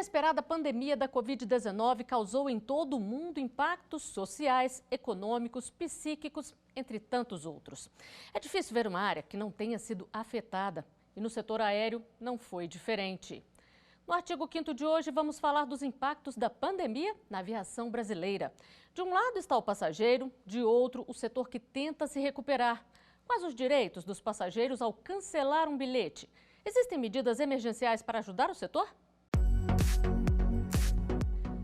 inesperada pandemia da Covid-19 causou em todo o mundo impactos sociais, econômicos, psíquicos, entre tantos outros. É difícil ver uma área que não tenha sido afetada, e no setor aéreo não foi diferente. No artigo 5º de hoje, vamos falar dos impactos da pandemia na aviação brasileira. De um lado está o passageiro, de outro, o setor que tenta se recuperar. Quais os direitos dos passageiros ao cancelar um bilhete? Existem medidas emergenciais para ajudar o setor?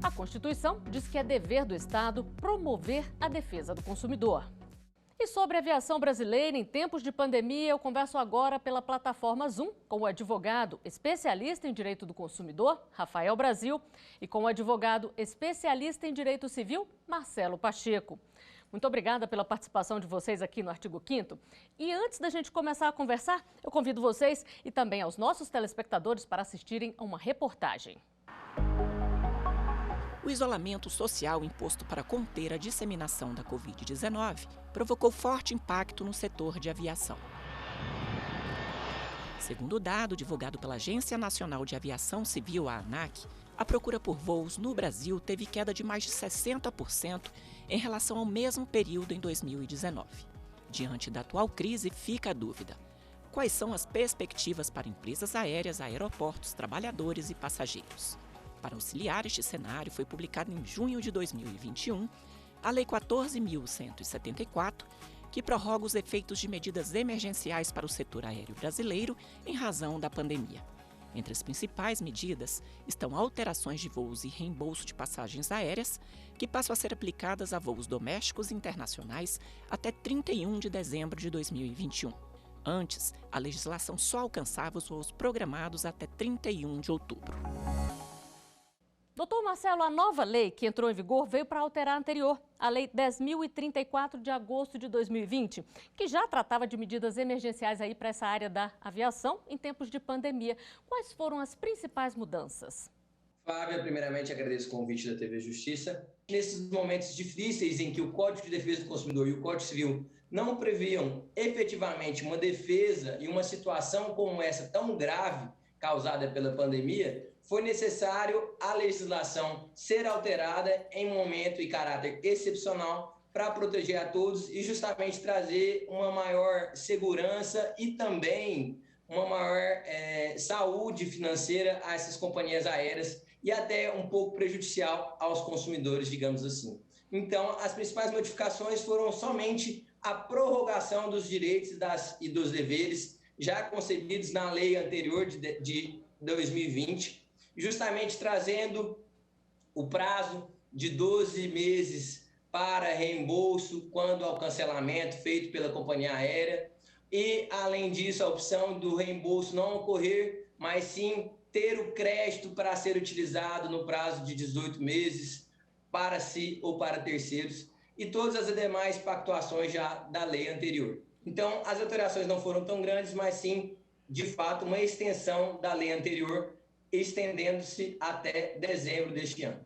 A Constituição diz que é dever do Estado promover a defesa do consumidor. E sobre a aviação brasileira em tempos de pandemia, eu converso agora pela plataforma Zoom com o advogado especialista em direito do consumidor, Rafael Brasil, e com o advogado especialista em direito civil, Marcelo Pacheco. Muito obrigada pela participação de vocês aqui no artigo 5º. E antes da gente começar a conversar, eu convido vocês e também aos nossos telespectadores para assistirem a uma reportagem. O isolamento social imposto para conter a disseminação da Covid-19 provocou forte impacto no setor de aviação. Segundo o dado divulgado pela Agência Nacional de Aviação Civil, a ANAC, a procura por voos no Brasil teve queda de mais de 60% em relação ao mesmo período em 2019. Diante da atual crise, fica a dúvida: quais são as perspectivas para empresas aéreas, aeroportos, trabalhadores e passageiros? Para auxiliar este cenário, foi publicada em junho de 2021 a Lei 14.174, que prorroga os efeitos de medidas emergenciais para o setor aéreo brasileiro em razão da pandemia. Entre as principais medidas estão alterações de voos e reembolso de passagens aéreas, que passam a ser aplicadas a voos domésticos e internacionais até 31 de dezembro de 2021. Antes, a legislação só alcançava os voos programados até 31 de outubro. Doutor Marcelo, a nova lei que entrou em vigor veio para alterar a anterior, a Lei 10.034 de agosto de 2020, que já tratava de medidas emergenciais aí para essa área da aviação em tempos de pandemia. Quais foram as principais mudanças? Flávia, primeiramente agradeço o convite da TV Justiça. Nesses momentos difíceis em que o Código de Defesa do Consumidor e o Código Civil não previam efetivamente uma defesa e uma situação como essa tão grave causada pela pandemia, foi necessário a legislação ser alterada em momento e caráter excepcional para proteger a todos e justamente trazer uma maior segurança e também uma maior saúde financeira a essas companhias aéreas e até um pouco prejudicial aos consumidores, digamos assim. Então, as principais modificações foram somente a prorrogação dos direitos e dos deveres já concebidos na lei anterior de 2020, justamente trazendo o prazo de 12 meses para reembolso quando ao cancelamento feito pela companhia aérea e, além disso, a opção do reembolso não ocorrer, mas sim ter o crédito para ser utilizado no prazo de 18 meses para si ou para terceiros e todas as demais pactuações já da lei anterior. Então, as alterações não foram tão grandes, mas sim, de fato, uma extensão da lei anterior, estendendo-se até dezembro deste ano.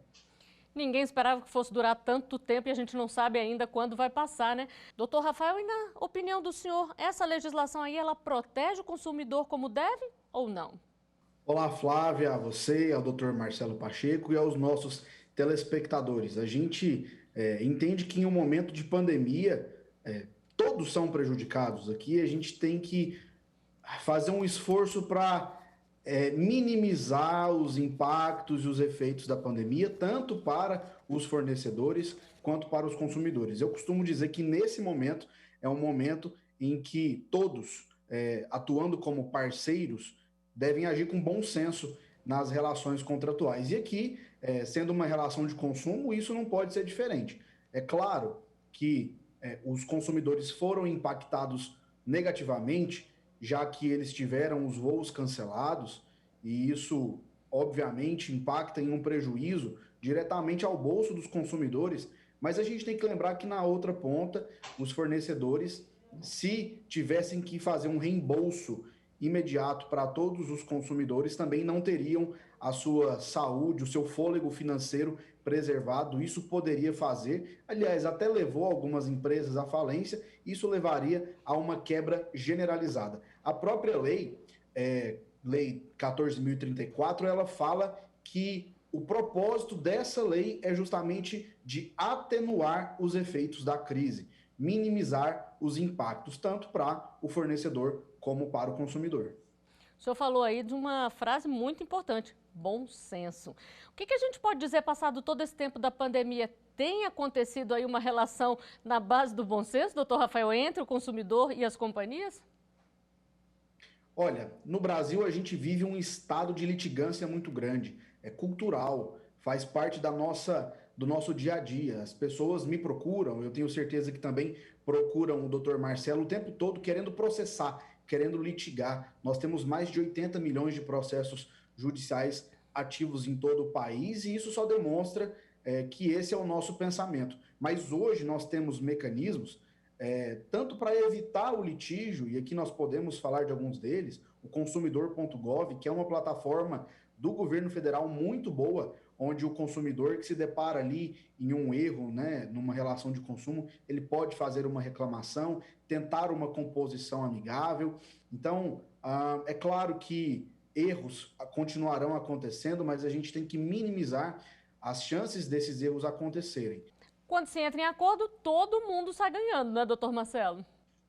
Ninguém esperava que fosse durar tanto tempo e a gente não sabe ainda quando vai passar, né? Doutor Rafael, e na opinião do senhor, essa legislação aí, ela protege o consumidor como deve ou não? Olá, Flávia, a você, ao doutor Marcelo Pacheco e aos nossos telespectadores. A gente entende que em um momento de pandemia, todos são prejudicados aqui. A gente tem que fazer um esforço para minimizar os impactos e os efeitos da pandemia, tanto para os fornecedores quanto para os consumidores. Eu costumo dizer que nesse momento é um momento em que todos, atuando como parceiros, devem agir com bom senso nas relações contratuais. E aqui, sendo uma relação de consumo, isso não pode ser diferente. É claro que os consumidores foram impactados negativamente, já que eles tiveram os voos cancelados, e isso, obviamente, impacta em um prejuízo diretamente ao bolso dos consumidores, mas a gente tem que lembrar que, na outra ponta, os fornecedores, se tivessem que fazer um reembolso imediato para todos os consumidores, também não teriam a sua saúde, o seu fôlego financeiro preservado. Isso poderia fazer, aliás, até levou algumas empresas à falência, isso levaria a uma quebra generalizada. A própria lei, Lei 14.034, ela fala que o propósito dessa lei é justamente de atenuar os efeitos da crise, minimizar os impactos, tanto para o fornecedor como para o consumidor. O senhor falou aí de uma frase muito importante, bom senso. O que a gente pode dizer, passado todo esse tempo da pandemia, tem acontecido aí uma relação na base do bom senso, doutor Rafael, entre o consumidor e as companhias? Olha, no Brasil a gente vive um estado de litigância muito grande, é cultural, faz parte do nosso dia a dia. As pessoas me procuram, eu tenho certeza que também procuram o Dr. Marcelo o tempo todo querendo processar, querendo litigar. Nós temos mais de 80 milhões de processos judiciais ativos em todo o país e isso só demonstra que esse é o nosso pensamento. Mas hoje nós temos mecanismos tanto para evitar o litígio, e aqui nós podemos falar de alguns deles, o consumidor.gov, que é uma plataforma do governo federal muito boa, onde o consumidor que se depara ali em um erro, né, numa relação de consumo, ele pode fazer uma reclamação, tentar uma composição amigável. Então, é claro que erros continuarão acontecendo, mas a gente tem que minimizar as chances desses erros acontecerem. Quando se entra em acordo, todo mundo sai ganhando, né, doutor Marcelo?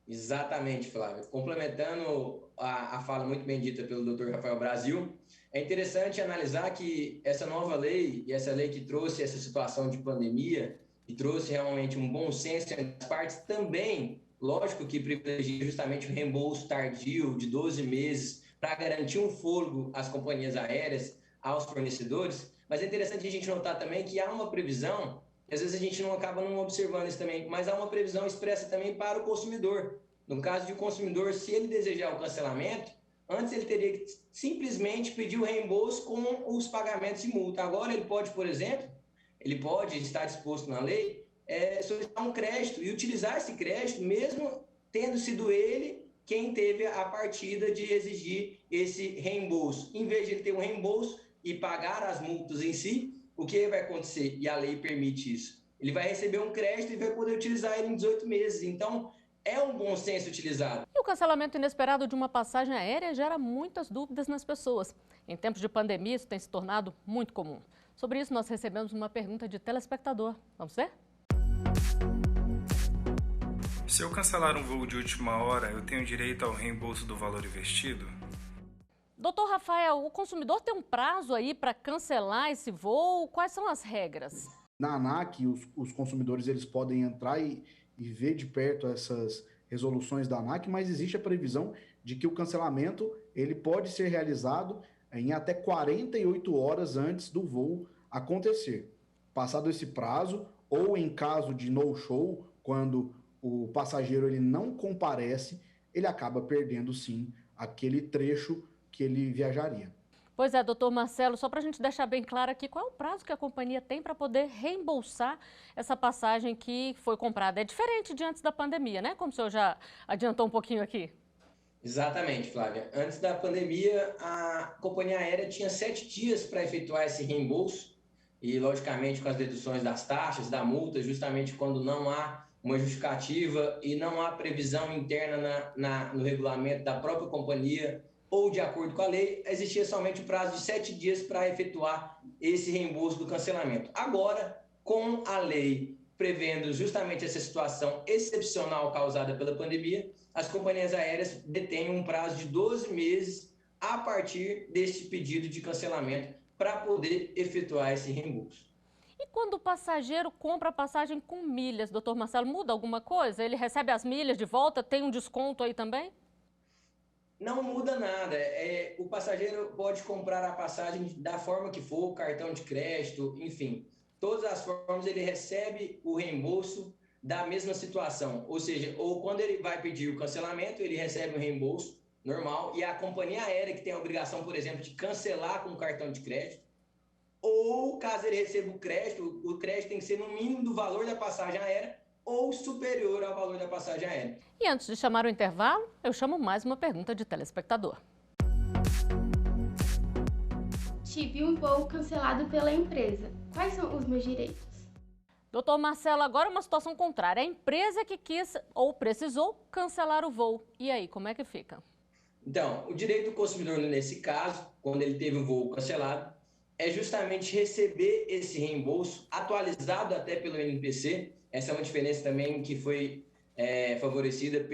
Exatamente, Flávia. Complementando a fala muito bem dita pelo Dr. Rafael Brasil, é interessante analisar que essa nova lei, e essa lei que trouxe essa situação de pandemia, e trouxe realmente um bom senso entre as partes, também, lógico que privilegia justamente o reembolso tardio de 12 meses para garantir um fôlego às companhias aéreas, aos fornecedores, mas é interessante a gente notar também que há uma previsão, e às vezes a gente acaba não observando isso também, mas há uma previsão expressa também para o consumidor. No caso de o consumidor, se ele desejar o cancelamento, antes ele teria que simplesmente pedir o reembolso com os pagamentos de multa. Agora ele pode, por exemplo, ele pode estar disposto na lei, solicitar um crédito e utilizar esse crédito, mesmo tendo sido ele quem teve a partida de exigir esse reembolso. Em vez de ele ter um reembolso e pagar as multas em si, o que vai acontecer? E a lei permite isso. Ele vai receber um crédito e vai poder utilizar ele em 18 meses. Então, é um bom senso utilizado. E o cancelamento inesperado de uma passagem aérea gera muitas dúvidas nas pessoas. Em tempos de pandemia, isso tem se tornado muito comum. Sobre isso, nós recebemos uma pergunta de telespectador. Vamos ver? Se eu cancelar um voo de última hora, eu tenho direito ao reembolso do valor investido? Doutor Rafael, o consumidor tem um prazo aí para cancelar esse voo? Quais são as regras? Na ANAC, os consumidores eles podem entrar e ver de perto essas resoluções da ANAC, mas existe a previsão de que o cancelamento ele pode ser realizado em até 48 horas antes do voo acontecer. Passado esse prazo, ou em caso de no-show, quando o passageiro ele não comparece, ele acaba perdendo sim aquele trecho que ele viajaria. Pois é, doutor Marcelo, só para a gente deixar bem claro aqui, qual é o prazo que a companhia tem para poder reembolsar essa passagem que foi comprada? É diferente de antes da pandemia, né? Como o senhor já adiantou um pouquinho aqui. Exatamente, Flávia. Antes da pandemia, a companhia aérea tinha 7 dias para efetuar esse reembolso e, logicamente, com as deduções das taxas, da multa, justamente quando não há uma justificativa e não há previsão interna no regulamento da própria companhia ou de acordo com a lei, existia somente o prazo de 7 dias para efetuar esse reembolso do cancelamento. Agora, com a lei prevendo justamente essa situação excepcional causada pela pandemia, as companhias aéreas detêm um prazo de 12 meses a partir deste pedido de cancelamento para poder efetuar esse reembolso. E quando o passageiro compra a passagem com milhas, doutor Marcelo, muda alguma coisa? Ele recebe as milhas de volta, tem um desconto aí também? Não muda nada. O passageiro pode comprar a passagem da forma que for, cartão de crédito, enfim. Todas as formas ele recebe o reembolso da mesma situação. Ou seja, ou quando ele vai pedir o cancelamento, ele recebe o reembolso normal e a companhia aérea que tem a obrigação, por exemplo, de cancelar com o cartão de crédito, ou caso ele receba o crédito tem que ser no mínimo do valor da passagem aérea ou superior ao valor da passagem aérea. E antes de chamar o intervalo, eu chamo mais uma pergunta de telespectador. Tive um voo cancelado pela empresa. Quais são os meus direitos? Doutor Marcelo, agora uma situação contrária. A empresa que quis ou precisou cancelar o voo. E aí, como é que fica? Então, o direito do consumidor nesse caso, quando ele teve o voo cancelado, é justamente receber esse reembolso atualizado até pelo INPC. Essa é uma diferença também que foi favorecida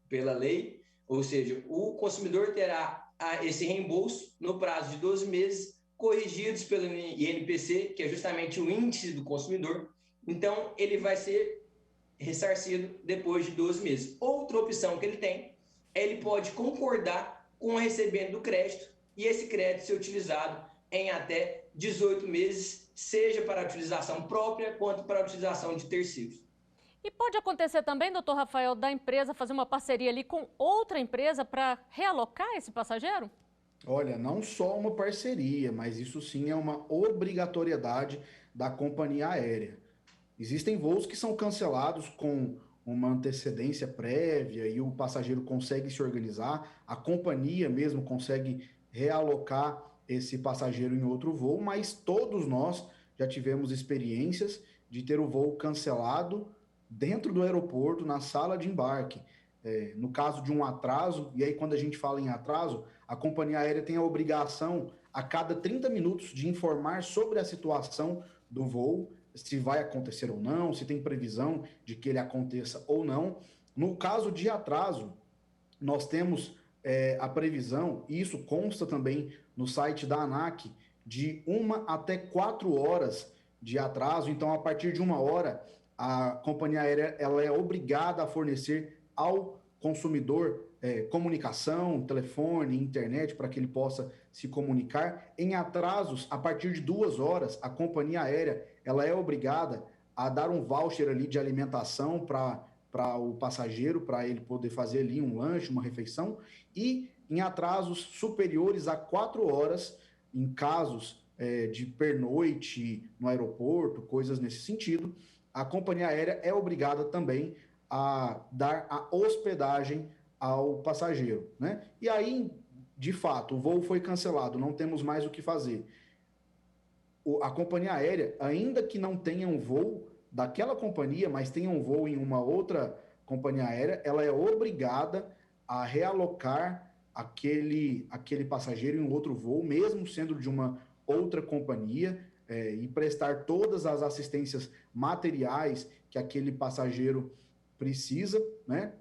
pela lei, ou seja, o consumidor terá esse reembolso no prazo de 12 meses, corrigidos pelo INPC, que é justamente o índice do consumidor. Então, ele vai ser ressarcido depois de 12 meses. Outra opção que ele tem, ele pode concordar com o recebimento do crédito e esse crédito ser utilizado em até 18 meses, seja para a utilização própria quanto para a utilização de terceiros. E pode acontecer também, doutor Rafael, da empresa fazer uma parceria ali com outra empresa para realocar esse passageiro? Olha, não só uma parceria, mas isso sim é uma obrigatoriedade da companhia aérea. Existem voos que são cancelados com uma antecedência prévia e o passageiro consegue se organizar, a companhia mesmo consegue realocar esse passageiro em outro voo, mas todos nós já tivemos experiências de ter o voo cancelado dentro do aeroporto, na sala de embarque. No caso de um atraso, e aí quando a gente fala em atraso, a companhia aérea tem a obrigação a cada 30 minutos de informar sobre a situação do voo, se vai acontecer ou não, se tem previsão de que ele aconteça ou não. No caso de atraso, nós temos a previsão, e isso consta também no site da ANAC, de 1 até 4 horas de atraso. Então, a partir de 1 hora, a companhia aérea ela é obrigada a fornecer ao consumidor comunicação, telefone, internet, para que ele possa se comunicar. Em atrasos, a partir de 2 horas, a companhia aérea ela é obrigada a dar um voucher ali de alimentação para o passageiro, para ele poder fazer ali um lanche, uma refeição. E em atrasos superiores a 4 horas, em casos de pernoite no aeroporto, coisas nesse sentido, a companhia aérea é obrigada também a dar a hospedagem ao passageiro, né? E aí, de fato, o voo foi cancelado, não temos mais o que fazer. A companhia aérea, ainda que não tenha um voo daquela companhia, mas tenha um voo em uma outra companhia aérea, ela é obrigada a realocar aquele passageiro em outro voo, mesmo sendo de uma outra companhia, e prestar todas as assistências materiais que aquele passageiro precisa, né?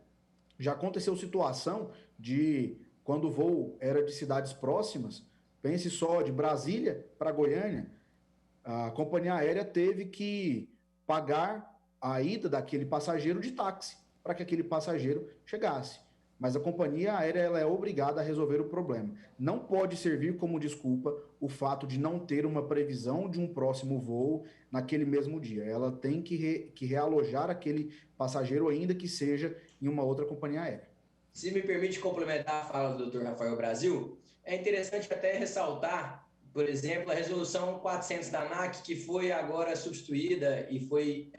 Já aconteceu situação de, quando o voo era de cidades próximas, pense só, de Brasília para Goiânia, a companhia aérea teve que pagar a ida daquele passageiro de táxi, para que aquele passageiro chegasse. Mas a companhia aérea ela é obrigada a resolver o problema. Não pode servir como desculpa o fato de não ter uma previsão de um próximo voo naquele mesmo dia. Ela tem que realojar aquele passageiro, ainda que seja em uma outra companhia aérea. Se me permite complementar a fala do Dr. Rafael Brasil, é interessante até ressaltar, por exemplo, a resolução 400 da ANAC, que foi agora substituída e foi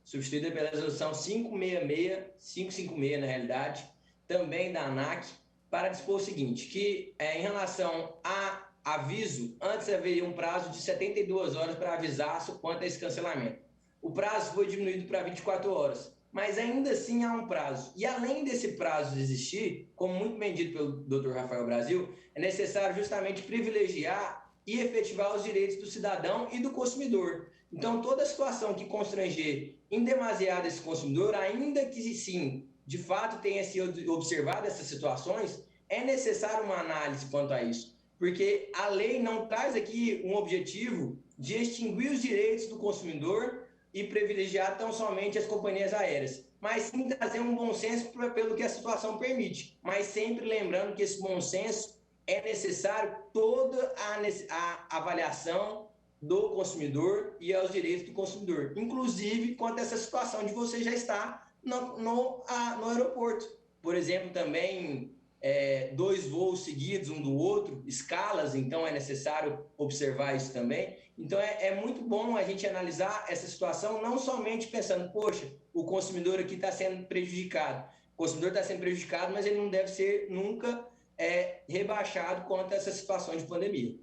substituída pela resolução 556 na realidade, também da ANAC, para dispor o seguinte, que em relação a aviso, antes haveria um prazo de 72 horas para avisar quanto a esse cancelamento. O prazo foi diminuído para 24 horas, mas ainda assim há um prazo. E além desse prazo existir, como muito bem dito pelo Dr. Rafael Brasil, é necessário justamente privilegiar e efetivar os direitos do cidadão e do consumidor. Então, toda situação que constranger em demasiado esse consumidor, ainda que sim, de fato tenha sido observado essas situações, é necessário uma análise quanto a isso, porque a lei não traz aqui um objetivo de extinguir os direitos do consumidor e privilegiar tão somente as companhias aéreas, mas sim trazer um bom senso pelo que a situação permite, mas sempre lembrando que esse bom senso é necessário toda a avaliação do consumidor e aos direitos do consumidor, inclusive quanto a essa situação de você já estar no aeroporto. Por exemplo, também 2 voos seguidos um do outro, escalas, então é necessário observar isso também. Então é muito bom a gente analisar essa situação, não somente pensando, poxa, o consumidor aqui está sendo prejudicado. O consumidor está sendo prejudicado, mas ele não deve ser nunca rebaixado quanto a essa situação de pandemia.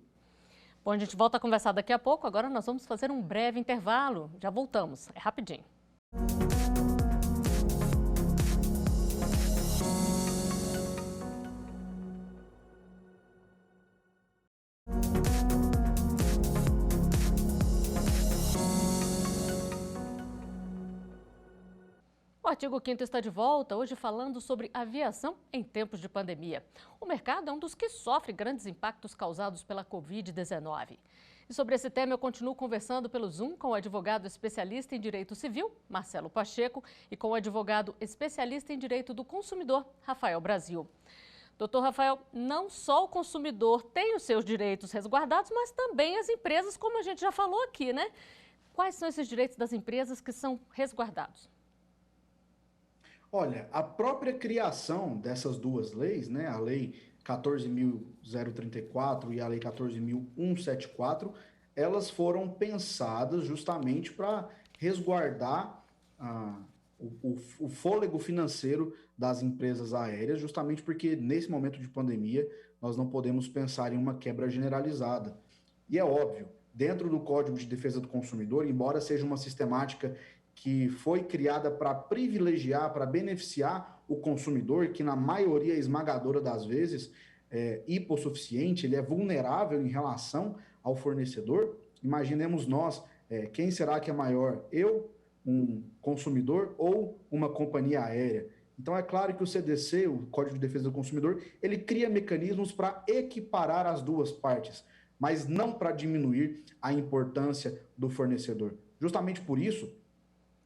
Bom, a gente volta a conversar daqui a pouco. Agora nós vamos fazer um breve intervalo. Já voltamos, é rapidinho. Artigo 5º está de volta, hoje falando sobre aviação em tempos de pandemia. O mercado é um dos que sofre grandes impactos causados pela Covid-19. E sobre esse tema eu continuo conversando pelo Zoom com o advogado especialista em Direito Civil, Marcelo Pacheco, e com o advogado especialista em Direito do Consumidor, Rafael Brasil. Doutor Rafael, não só o consumidor tem os seus direitos resguardados, mas também as empresas, como a gente já falou aqui, né? Quais são esses direitos das empresas que são resguardados? Olha, a própria criação dessas duas leis, né, a Lei 14.034 e a Lei 14.174, elas foram pensadas justamente para resguardar o fôlego financeiro das empresas aéreas, justamente porque nesse momento de pandemia nós não podemos pensar em uma quebra generalizada. E é óbvio, dentro do Código de Defesa do Consumidor, embora seja uma sistemática que foi criada para privilegiar, para beneficiar o consumidor, que na maioria esmagadora das vezes é hipossuficiente, ele é vulnerável em relação ao fornecedor. Imaginemos nós, quem será que é maior? Eu, um consumidor ou uma companhia aérea? Então é claro que o CDC, o Código de Defesa do Consumidor, ele cria mecanismos para equiparar as duas partes, mas não para diminuir a importância do fornecedor. Justamente por isso,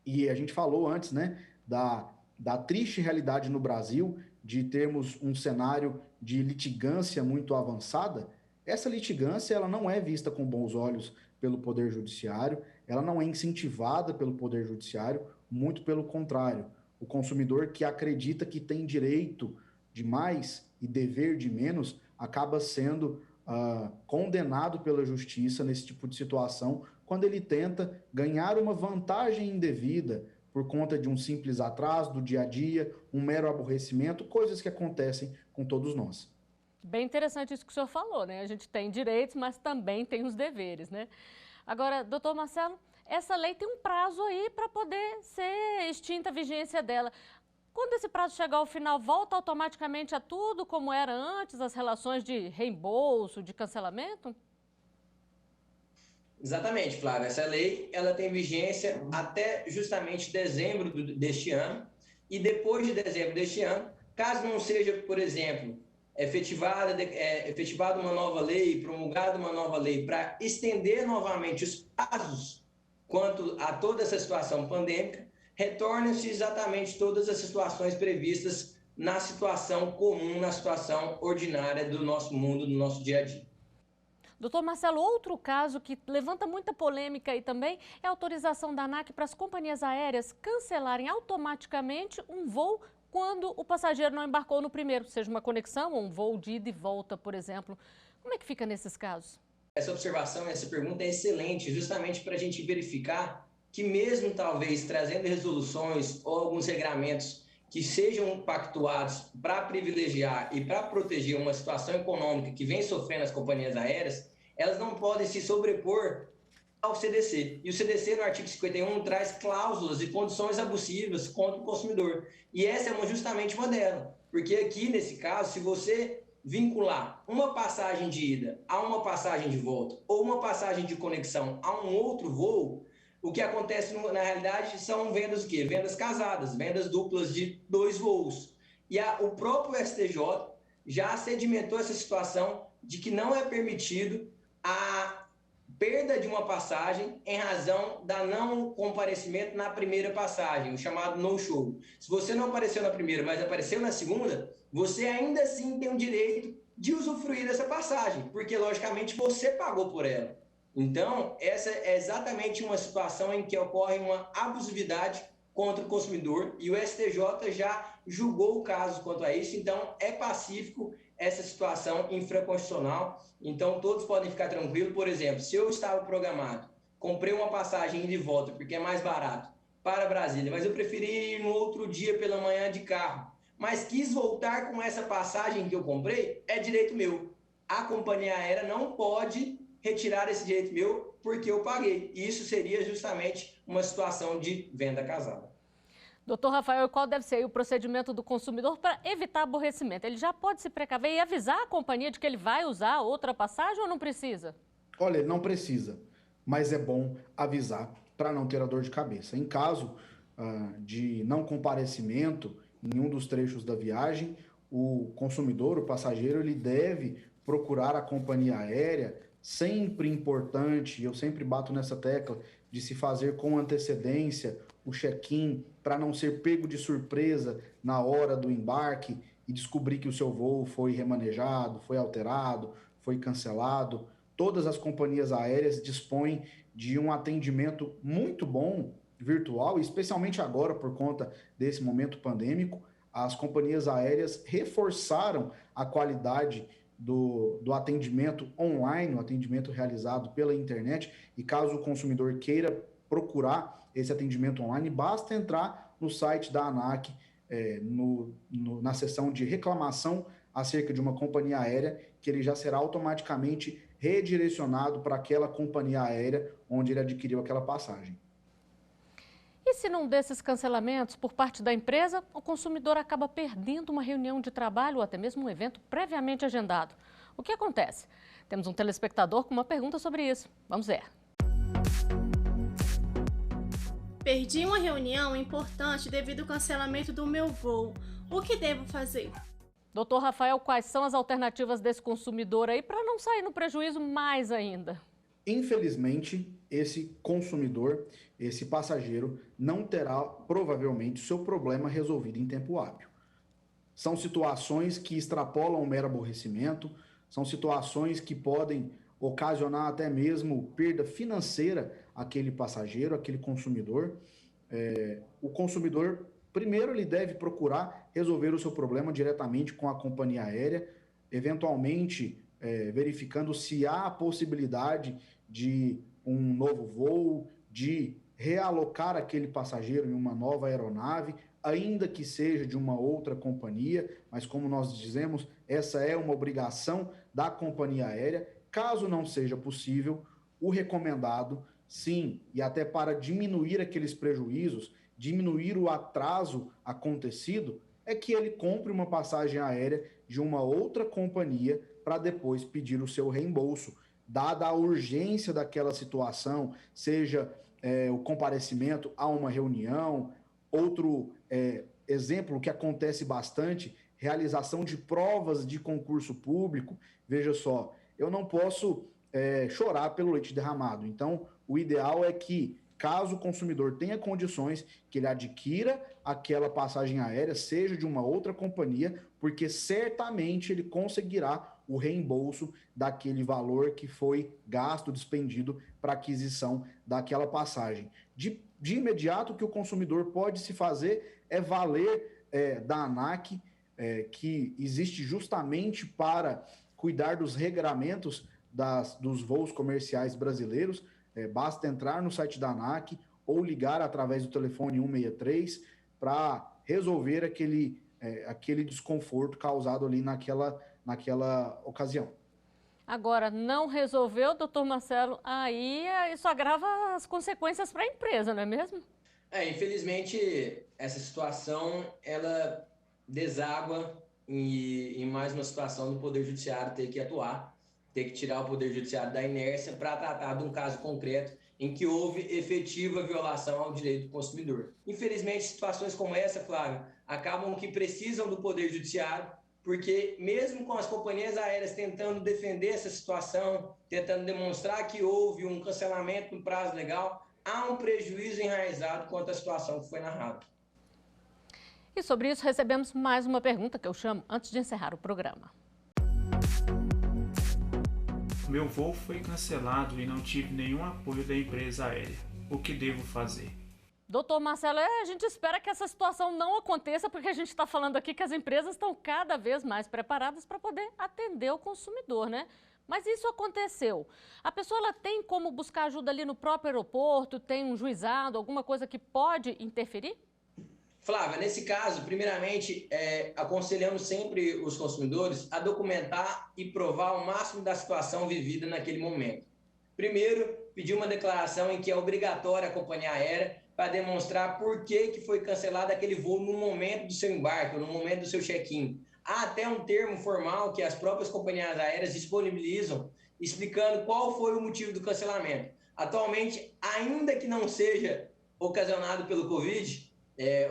e a gente falou antes, né, da triste realidade no Brasil de termos um cenário de litigância muito avançada. Essa litigância ela não é vista com bons olhos pelo Poder Judiciário, ela não é incentivada pelo Poder Judiciário, muito pelo contrário. O consumidor que acredita que tem direito de mais e dever de menos acaba sendo condenado pela justiça nesse tipo de situação, quando ele tenta ganhar uma vantagem indevida por conta de um simples atraso do dia a dia, um mero aborrecimento, coisas que acontecem com todos nós. Bem interessante isso que o senhor falou, né? A gente tem direitos, mas também tem os deveres, né? Agora, doutor Marcelo, essa lei tem um prazo aí para poder ser extinta a vigência dela. Quando esse prazo chegar ao final, volta automaticamente a tudo como era antes, as relações de reembolso, de cancelamento? Exatamente, Flávia. Essa lei ela tem vigência até justamente dezembro deste ano. E depois de dezembro deste ano, caso não seja, por exemplo, efetivada uma nova lei, promulgada uma nova lei para estender novamente os prazos quanto a toda essa situação pandêmica, retornam-se exatamente todas as situações previstas na situação comum, na situação ordinária do nosso mundo, do nosso dia a dia. Doutor Marcelo, outro caso que levanta muita polêmica aí também é a autorização da ANAC para as companhias aéreas cancelarem automaticamente um voo quando o passageiro não embarcou no primeiro, seja uma conexão ou um voo de ida e volta, por exemplo. Como é que fica nesses casos? Essa observação, essa pergunta é excelente, justamente para a gente verificar que mesmo talvez trazendo resoluções ou alguns regramentos que sejam pactuados para privilegiar e para proteger uma situação econômica que vem sofrendo as companhias aéreas, elas não podem se sobrepor ao CDC. E o CDC, no artigo 51, traz cláusulas e condições abusivas contra o consumidor. E essa é justamente uma delas. Porque aqui, nesse caso, se você vincular uma passagem de ida a uma passagem de volta ou uma passagem de conexão a um outro voo, o que acontece na realidade são vendas o quê? Vendas casadas, vendas duplas de 2 voos. E o próprio STJ já sedimentou essa situação de que não é permitido a perda de uma passagem em razão da não comparecimento na primeira passagem, o chamado no-show. Se você não apareceu na primeira, mas apareceu na segunda, você ainda assim tem o direito de usufruir dessa passagem, porque logicamente você pagou por ela. Então, essa é exatamente uma situação em que ocorre uma abusividade contra o consumidor e o STJ já julgou o caso quanto a isso, então é pacífico essa situação infraconstitucional, então todos podem ficar tranquilos. Por exemplo, se eu estava programado, comprei uma passagem ida e volta porque é mais barato para Brasília, mas eu preferi ir no outro dia pela manhã de carro, mas quis voltar com essa passagem que eu comprei, é direito meu. A companhia aérea não pode retirar esse direito meu porque eu paguei. E isso seria justamente uma situação de venda casada. Doutor Rafael, qual deve ser o procedimento do consumidor para evitar aborrecimento? Ele já pode se precaver e avisar a companhia de que ele vai usar outra passagem ou não precisa? Olha, não precisa, mas é bom avisar para não ter a dor de cabeça. Em caso de não comparecimento em um dos trechos da viagem, o consumidor, o passageiro, ele deve procurar a companhia aérea. Sempre importante, eu sempre bato nessa tecla, de se fazer com antecedência o check-in, para não ser pego de surpresa na hora do embarque e descobrir que o seu voo foi remanejado, foi alterado, foi cancelado. Todas as companhias aéreas dispõem de um atendimento muito bom virtual, especialmente agora por conta desse momento pandêmico. As companhias aéreas reforçaram a qualidade do atendimento online, o atendimento realizado pela internet, e caso o consumidor queira procurar esse atendimento online, basta entrar no site da ANAC, na seção de reclamação acerca de uma companhia aérea, que ele já será automaticamente redirecionado para aquela companhia aérea onde ele adquiriu aquela passagem. E se num desses cancelamentos por parte da empresa, o consumidor acaba perdendo uma reunião de trabalho ou até mesmo um evento previamente agendado? O que acontece? Temos um telespectador com uma pergunta sobre isso. Vamos ver. Perdi uma reunião importante devido ao cancelamento do meu voo. O que devo fazer? Doutor Rafael, quais são as alternativas desse consumidor aí para não sair no prejuízo mais ainda? Infelizmente, esse consumidor, esse passageiro, não terá provavelmente o seu problema resolvido em tempo hábil. São situações que extrapolam o mero aborrecimento, são situações que podem ocasionar até mesmo perda financeira àquele passageiro, àquele consumidor. O consumidor, primeiro, ele deve procurar resolver o seu problema diretamente com a companhia aérea, eventualmente verificando se há a possibilidade de um novo voo, de realocar aquele passageiro em uma nova aeronave, ainda que seja de uma outra companhia, mas como nós dizemos, essa é uma obrigação da companhia aérea. Caso não seja possível, o recomendado, sim, e até para diminuir aqueles prejuízos, diminuir o atraso acontecido, é que ele compre uma passagem aérea de uma outra companhia para depois pedir o seu reembolso, dada a urgência daquela situação, seja o comparecimento a uma reunião. Outro exemplo que acontece bastante, realização de provas de concurso público. Veja só, eu não posso chorar pelo leite derramado. Então, o ideal é que, caso o consumidor tenha condições, que ele adquira aquela passagem aérea, seja de uma outra companhia, porque certamente ele conseguirá o reembolso daquele valor que foi gasto, despendido para aquisição daquela passagem. De imediato, o que o consumidor pode se fazer é valer da ANAC, que existe justamente para cuidar dos regramentos dos voos comerciais brasileiros. Basta entrar no site da ANAC ou ligar através do telefone 163 para resolver aquele desconforto causado ali naquela ocasião. Agora, não resolveu, doutor Marcelo, aí isso agrava as consequências para a empresa, não é mesmo? Infelizmente, essa situação, ela deságua em mais uma situação do Poder Judiciário ter que atuar, ter que tirar o Poder Judiciário da inércia para tratar de um caso concreto em que houve efetiva violação ao direito do consumidor. Infelizmente, situações como essa, Flávio, acabam que precisam do Poder Judiciário, porque mesmo com as companhias aéreas tentando defender essa situação, tentando demonstrar que houve um cancelamento no prazo legal, há um prejuízo enraizado quanto à situação que foi narrada. E sobre isso recebemos mais uma pergunta que eu chamo antes de encerrar o programa. Meu voo foi cancelado e não tive nenhum apoio da empresa aérea. O que devo fazer? Doutor Marcelo, a gente espera que essa situação não aconteça, porque a gente está falando aqui que as empresas estão cada vez mais preparadas para poder atender o consumidor, né? Mas isso aconteceu. A pessoa ela tem como buscar ajuda ali no próprio aeroporto, tem um juizado, alguma coisa que pode interferir? Flávia, nesse caso, primeiramente, aconselhamos sempre os consumidores a documentar e provar o máximo da situação vivida naquele momento. Primeiro, pedir uma declaração em que é obrigatória a companhia aérea para demonstrar por que foi cancelado aquele voo no momento do seu embarque, no momento do seu check-in. Há até um termo formal que as próprias companhias aéreas disponibilizam, explicando qual foi o motivo do cancelamento. Atualmente, ainda que não seja ocasionado pelo Covid,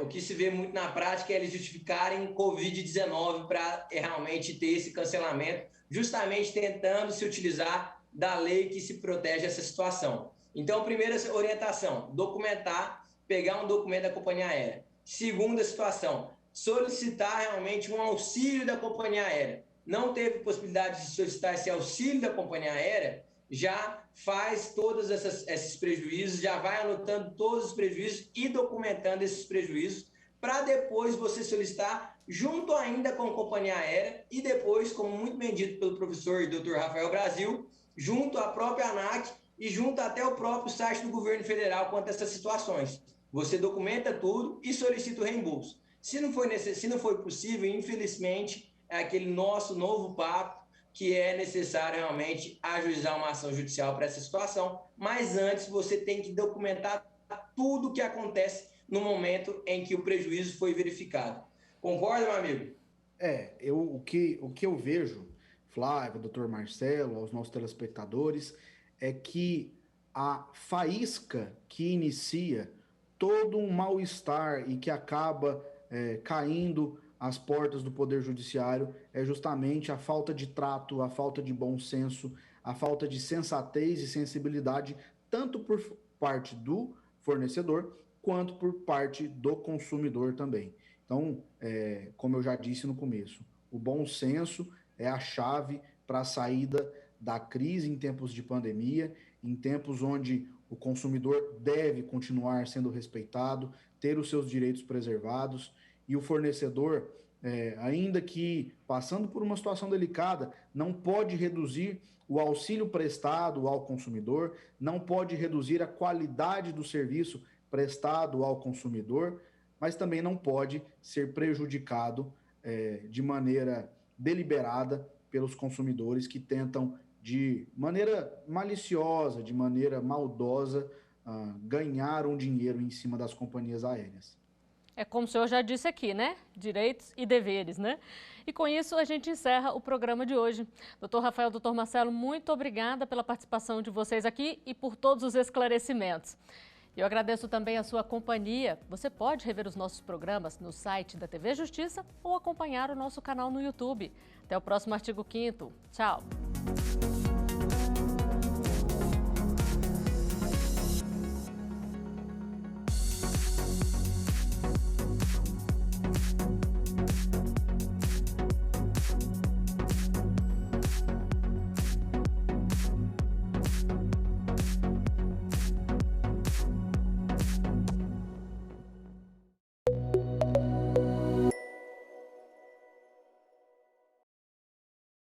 o que se vê muito na prática é eles justificarem Covid-19 para realmente ter esse cancelamento, justamente tentando se utilizar da lei que se protege essa situação. Então, primeira orientação, documentar, pegar um documento da companhia aérea. Segunda situação, solicitar realmente um auxílio da companhia aérea. Não teve possibilidade de solicitar esse auxílio da companhia aérea, já faz todos esses prejuízos, já vai anotando todos os prejuízos e documentando esses prejuízos, para depois você solicitar junto ainda com a companhia aérea e depois, como muito bem dito pelo professor e doutor Rafael Brasil, junto à própria ANAC e junto até o próprio site do governo federal quanto a essas situações. Você documenta tudo e solicita o reembolso. Se não foi possível, infelizmente, é aquele nosso novo papo que é necessário realmente ajuizar uma ação judicial para essa situação, mas antes você tem que documentar tudo o que acontece no momento em que o prejuízo foi verificado. Concorda, meu amigo? O que eu vejo, Flávio, doutor Marcelo, aos nossos telespectadores, é que a faísca que inicia todo um mal-estar e que acaba caindo às portas do Poder Judiciário é justamente a falta de trato, a falta de bom senso, a falta de sensatez e sensibilidade, tanto por parte do fornecedor, quanto por parte do consumidor também. Então, como eu já disse no começo, o bom senso é a chave para a saída da crise em tempos de pandemia, em tempos onde o consumidor deve continuar sendo respeitado, ter os seus direitos preservados, e o fornecedor, ainda que passando por uma situação delicada, não pode reduzir o auxílio prestado ao consumidor, não pode reduzir a qualidade do serviço prestado ao consumidor, mas também não pode ser prejudicado de maneira deliberada pelos consumidores que tentam, de maneira maliciosa, de maneira maldosa, ganhar um dinheiro em cima das companhias aéreas. É como o senhor já disse aqui, né? Direitos e deveres, né? E com isso a gente encerra o programa de hoje. Doutor Rafael, doutor Marcelo, muito obrigada pela participação de vocês aqui e por todos os esclarecimentos. Eu agradeço também a sua companhia. Você pode rever os nossos programas no site da TV Justiça ou acompanhar o nosso canal no YouTube. Até o próximo Artigo 5º. Tchau!